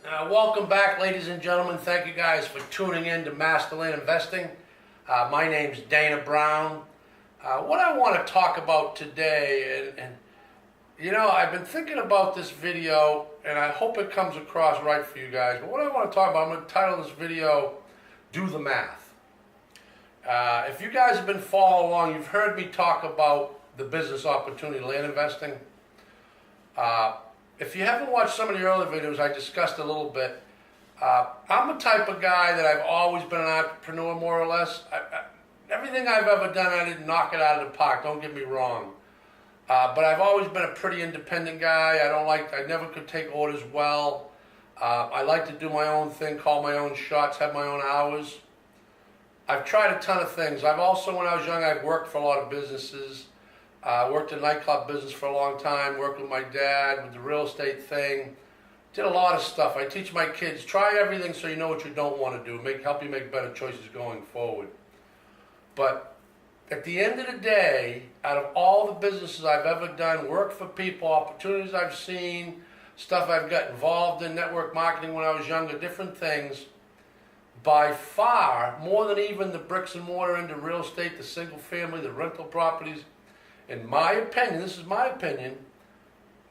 Welcome back, ladies and gentlemen. Thank you guys for tuning in to Masterland Investing. My name's Dana Brown. What I want to talk about today, I've been thinking about this video, and I hope it comes across right for you guys. But what I want to talk about, I'm going to title this video, Do the Math. If you guys have been following along, you've heard me talk about the business opportunity, land investing. If you haven't watched some of the earlier videos, I discussed a little bit. I'm the type of guy that I've always been an entrepreneur, more or less. Everything I've ever done, I didn't knock it out of the park, don't get me wrong. But I've always been a pretty independent guy. I never could take orders well. I like to do my own thing, call my own shots, have my own hours. I've tried a ton of things. I've also, when I was young, I've worked for a lot of businesses. Worked in nightclub business for a long time, worked with my dad with the real estate thing. Did a lot of stuff. I teach my kids, try everything so you know what you don't want to do, help you make better choices going forward. But at the end of the day, out of all the businesses I've ever done, worked for people, opportunities I've seen, stuff I've got involved in, network marketing when I was younger, different things, by far, more than even the bricks and mortar into real estate, the single family, the rental properties, in my opinion, this is my opinion,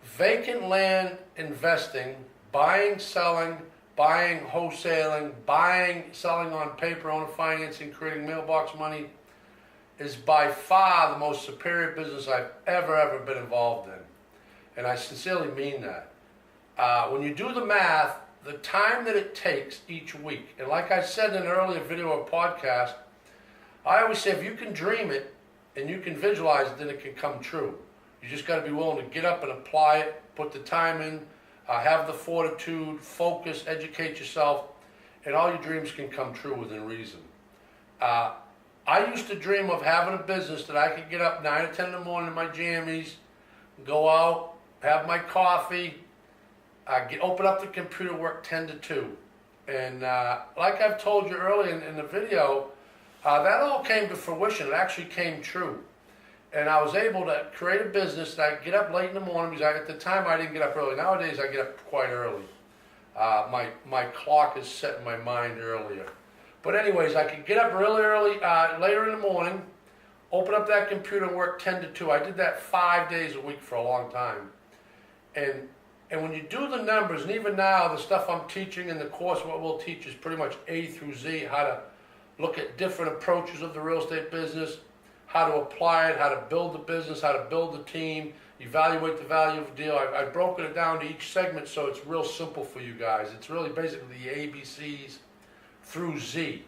vacant land investing, buying, selling, wholesaling, selling on paper, owner financing, creating mailbox money, is by far the most superior business I've ever been involved in. And I sincerely mean that. When you do the math, the time that it takes each week, and like I said in an earlier video or podcast, I always say if you can dream it, and you can visualize it, then it can come true. You just got to be willing to get up and apply it, put the time in, have the fortitude, focus, educate yourself, and all your dreams can come true within reason. I used to dream of having a business that I could get up 9 or 10 in the morning in my jammies, go out, have my coffee, open up the computer, work 10 to 2. And like I've told you earlier in the video, that all came to fruition. It actually came true. And I was able to create a business that I could get up late in the morning, because at the time I didn't get up early. Nowadays I get up quite early. My clock is set in my mind earlier. But anyways, I could get up really early, later in the morning, open up that computer and work 10 to 2. I did that 5 days a week for a long time. And when you do the numbers, and even now the stuff I'm teaching in the course, what we'll teach is pretty much A through Z, how to look at different approaches of the real estate business, how to apply it, how to build the business, how to build the team, evaluate the value of the deal. I've broken it down to each segment so it's real simple for you guys. It's really basically the ABCs through Z.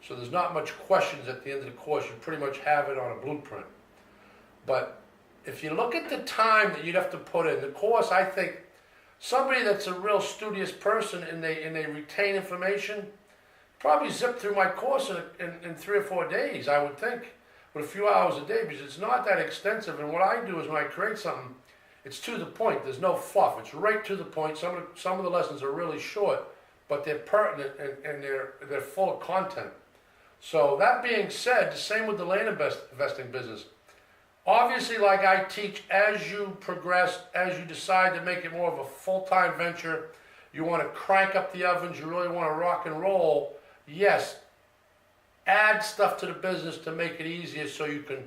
So there's not much questions at the end of the course. You pretty much have it on a blueprint. But if you look at the time that you'd have to put in the course, I think somebody that's a real studious person and they retain information, probably zip through my course in 3 or 4 days, I would think, with a few hours a day, because it's not that extensive. And what I do is when I create something, it's to the point. There's no fluff. It's right to the point. Some of the lessons are really short, but they're pertinent and they're full of content. So that being said, the same with the land investing business. Obviously, like I teach, as you progress, as you decide to make it more of a full-time venture, you want to crank up the ovens, you really want to rock and roll, yes, add stuff to the business to make it easier so you can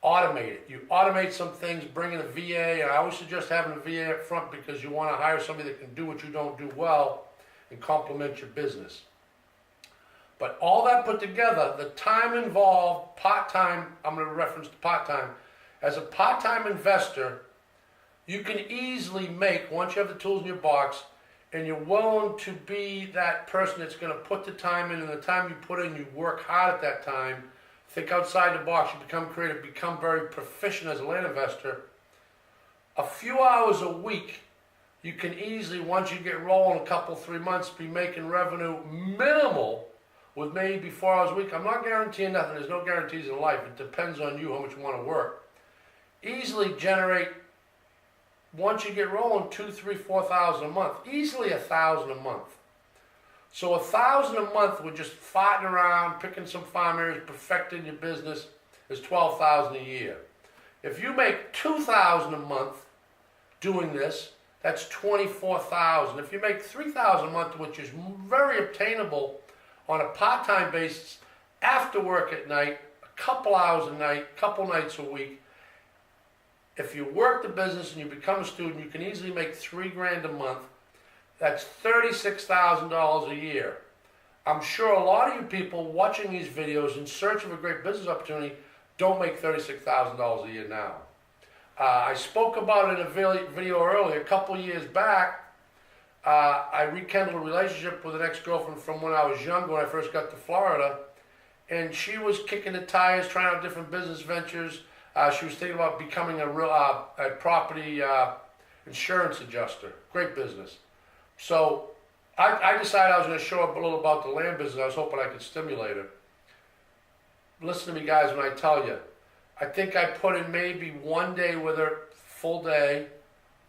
automate it. You automate some things, bring in a VA, and I always suggest having a VA up front because you want to hire somebody that can do what you don't do well and complement your business. But all that put together, the time involved, part-time, I'm going to reference the part-time, as a part-time investor, you can easily make, once you have the tools in your box, and you're willing to be that person that's going to put the time in, and the time you put in, you work hard at that time, think outside the box, you become creative, become very proficient as a land investor. A few hours a week, you can easily, once you get rolling a couple, 3 months, be making revenue minimal with maybe 4 hours a week. I'm not guaranteeing nothing. There's no guarantees in life. It depends on you, how much you want to work. Easily generate, once you get rolling, 2,000, 3,000, 4,000 a month. Easily 1,000 a month. So 1,000 a month with just farting around, picking some farm areas, perfecting your business is 12,000 a year. If you make 2,000 a month doing this, that's $24,000. If you make $3,000 a month, which is very obtainable on a part-time basis, after work at night, a couple hours a night, couple nights a week, if you work the business and you become a student, you can easily make $3,000 a month. That's $36,000 a year. I'm sure a lot of you people watching these videos in search of a great business opportunity don't make $36,000 a year now. I spoke about it in a video earlier, a couple years back. I rekindled a relationship with an ex-girlfriend from when I was younger, when I first got to Florida, and she was kicking the tires, trying out different business ventures. She was thinking about becoming a property insurance adjuster. Great business. So I decided I was going to show up a little about the land business. I was hoping I could stimulate her. Listen to me, guys, when I tell you. I think I put in maybe one day with her, full day,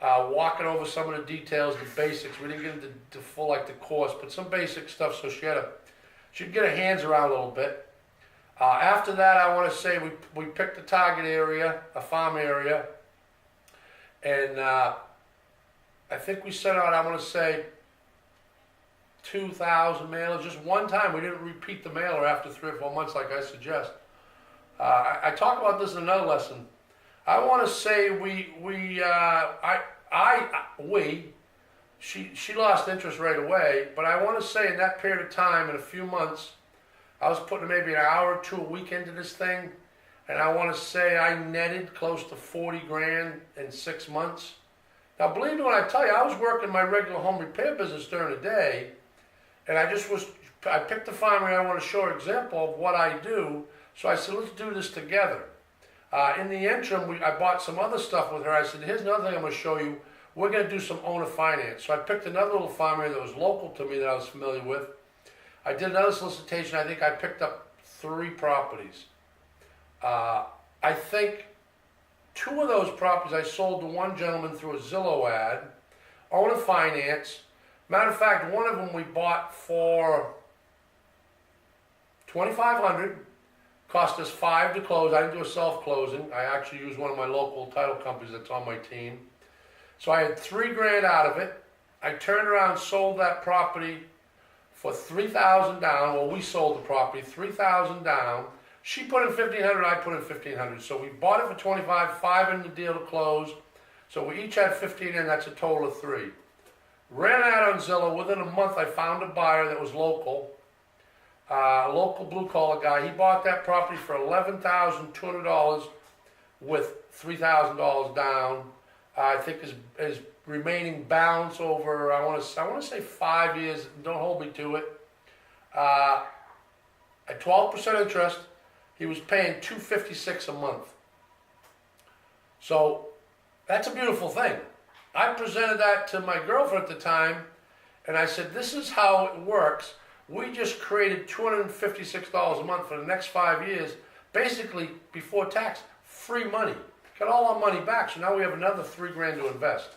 walking over some of the details, the basics. We didn't get into the full, like the course, but some basic stuff so she'd get her hands around a little bit. After that, I want to say we picked a target area, a farm area, and I think we sent out, I want to say, 2,000 mailers. Just one time, we didn't repeat the mailer after 3 or 4 months like I suggest. I talk about this in another lesson. I want to say she lost interest right away, but I want to say in that period of time, in a few months, I was putting maybe an hour or two a week into this thing, and I want to say I netted close to $40,000 in 6 months. Now, believe me when I tell you, I was working my regular home repair business during the day, and I picked a farm and I want to show an example of what I do. So I said, let's do this together. In the interim, I bought some other stuff with her. I said, here's another thing I'm going to show you. We're going to do some owner finance. So I picked another little farm area that was local to me that I was familiar with. I did another solicitation. I think I picked up 3 properties. I think 2 of those properties I sold to one gentleman through a Zillow ad, owner finance. Matter of fact, one of them we bought for $2,500. Cost us $5 to close. I didn't do a self-closing. I actually used one of my local title companies that's on my team. So I had $3,000 out of it. I turned around and sold that property for $3,000 down. Well, we sold the property $3,000 down. She put in $1,500. I put in $1,500. So we bought it for $25,000, $5 in the deal to close. So we each had $15,000 in. That's a total of $3,000. Ran out on Zillow. Within a month, I found a buyer that was local. A local blue-collar guy. He bought that property for $11,200 with $3,000 down. I think his remaining balance over, I want to say 5 years. Don't hold me to it. At 12% interest, he was paying $256 a month. So that's a beautiful thing. I presented that to my girlfriend at the time, and I said, "This is how it works. We just created $256 a month for the next 5 years, basically before tax, free money. Got all our money back, so now we have another $3,000 to invest."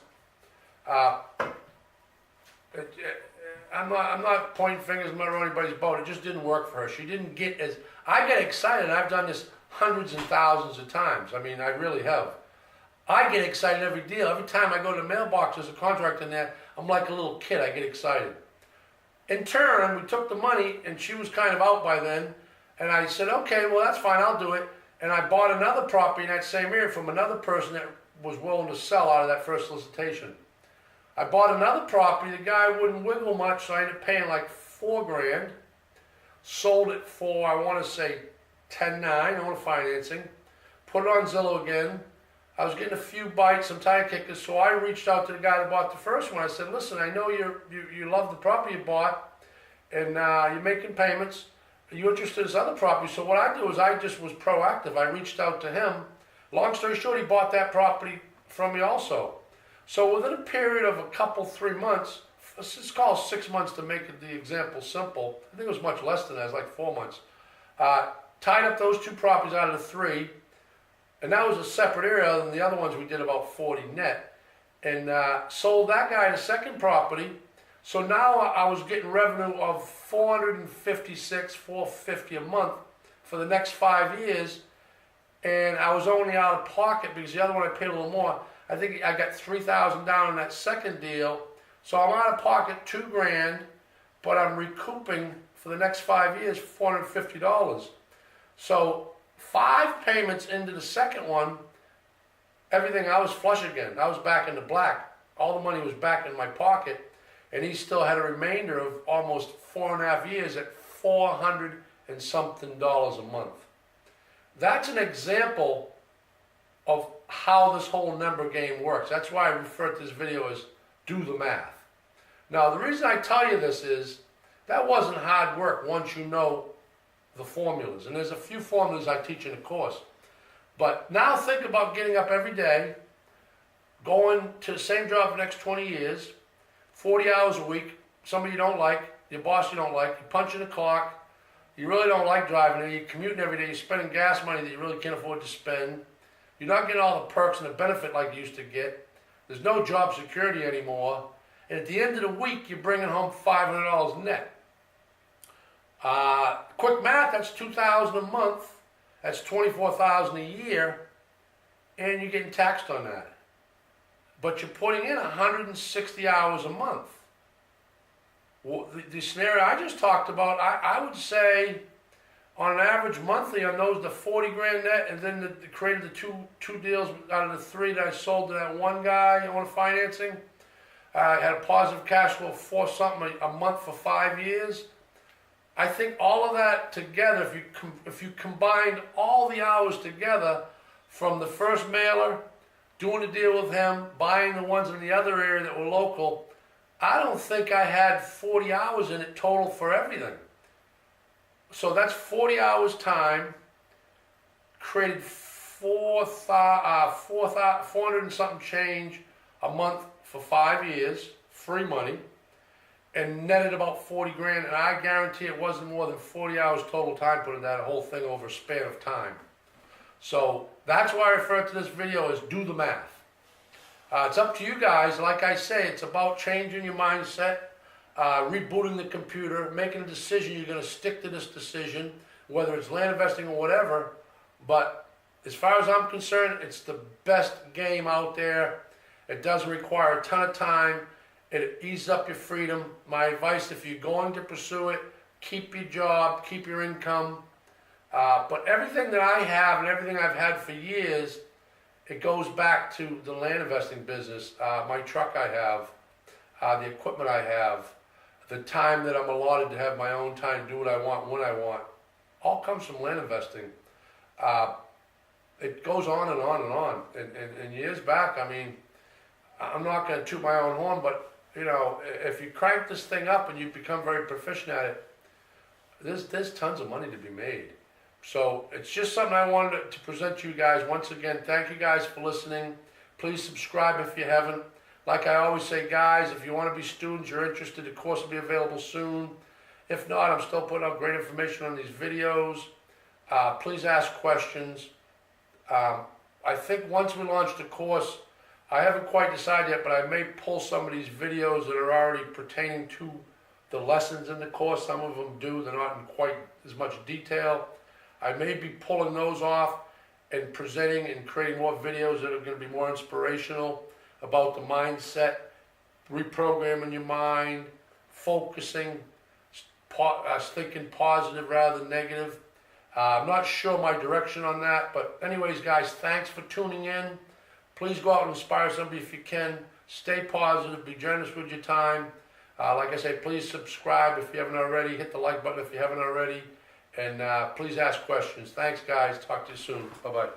I'm not pointing fingers, I'm not on anybody's boat. It just didn't work for her. She didn't get as, I get excited. I've done this hundreds and thousands of times. I mean, I really have. I get excited every deal. Every time I go to the mailbox, there's a contract in there. I'm like a little kid. I get excited. In turn, we took the money, and she was kind of out by then, and I said, okay, well, that's fine, I'll do it. And I bought another property in that same area from another person that was willing to sell out of that first solicitation. I bought another property, the guy wouldn't wiggle much, so I ended up paying like $4,000. Sold it for, I want to say, $10,900, owner financing. Put it on Zillow again. I was getting a few bites, some tire kickers, so I reached out to the guy that bought the first one. I said, listen, I know you love the property you bought, and you're making payments. Are you interested in this other property? So what I do is I just was proactive. I reached out to him. Long story short, he bought that property from me also. So within a period of a couple, 3 months, let's just call it 6 months to make the example simple. I think it was much less than that, it was like 4 months. Tied up those 2 properties out of the 3. And that was a separate area than the other ones we did about 40 net. And sold that guy the second property. So now I was getting revenue of $456, $450 a month for the next 5 years. And I was only out of pocket because the other one I paid a little more. I think I got 3,000 down in that second deal. So I'm out of pocket $2,000, but I'm recouping for the next 5 years $450. So 5 payments into the second one, everything, I was flush again. I was back in the black. All the money was back in my pocket, and he still had a remainder of almost 4.5 years at $400 and something a month. That's an example of how this whole number game works. That's why I refer to this video as do the math. Now, the reason I tell you this is that wasn't hard work once you know the formulas. And there's a few formulas I teach in the course. But now think about getting up every day, going to the same job for the next 20 years, 40 hours a week, somebody you don't like, your boss you don't like, you punch in the clock, you really don't like driving there, you're commuting every day, you're spending gas money that you really can't afford to spend, you're not getting all the perks and the benefit like you used to get, there's no job security anymore, and at the end of the week you're bringing home $500 net. Quick math, that's $2,000 a month, that's $24,000 a year, and you're getting taxed on that. But you're putting in 160 hours a month. Well, the scenario I just talked about, I would say on an average monthly on those, the 40 grand net, and then created the two deals out of the 3 that I sold to that one guy on financing. I had a positive cash flow of 4 something a month for 5 years. I think all of that together, if you combined all the hours together from the first mailer, doing a deal with him, buying the ones in the other area that were local, I don't think I had 40 hours in it total for everything. So that's 40 hours time, created 400 and something change a month for 5 years, free money, and netted about 40 grand, and I guarantee it wasn't more than 40 hours total time putting that whole thing over a span of time. So that's why I refer to this video as do the math. It's up to you guys. Like I say, it's about changing your mindset, rebooting the computer, making a decision. You're going to stick to this decision, whether it's land investing or whatever. But as far as I'm concerned, it's the best game out there. It doesn't require a ton of time. It eases up your freedom. My advice, if you're going to pursue it, keep your job, keep your income. But everything that I have and everything I've had for years, it goes back to the land investing business. My truck I have, the equipment I have, the time that I'm allotted to have my own time, do what I want, when I want, all comes from land investing. It goes on and on and on. And years back, I mean, I'm not going to toot my own horn, but you know, if you crank this thing up and you become very proficient at it, there's tons of money to be made. So it's just something I wanted to present to you guys. Once again, thank you guys for listening. Please subscribe if you haven't. Like I always say, guys, if you want to be students, you're interested, the course will be available soon. If not, I'm still putting out great information on these videos. Please ask questions. I think once we launch the course, I haven't quite decided yet, but I may pull some of these videos that are already pertaining to the lessons in the course. Some of them do. They're not in quite as much detail. I may be pulling those off and presenting and creating more videos that are going to be more inspirational about the mindset, reprogramming your mind, focusing, thinking positive rather than negative. I'm not sure my direction on that, but anyways, guys, thanks for tuning in. Please go out and inspire somebody if you can. Stay positive. Be generous with your time. Like I say, please subscribe if you haven't already. Hit the like button if you haven't already. And please ask questions. Thanks, guys. Talk to you soon. Bye-bye.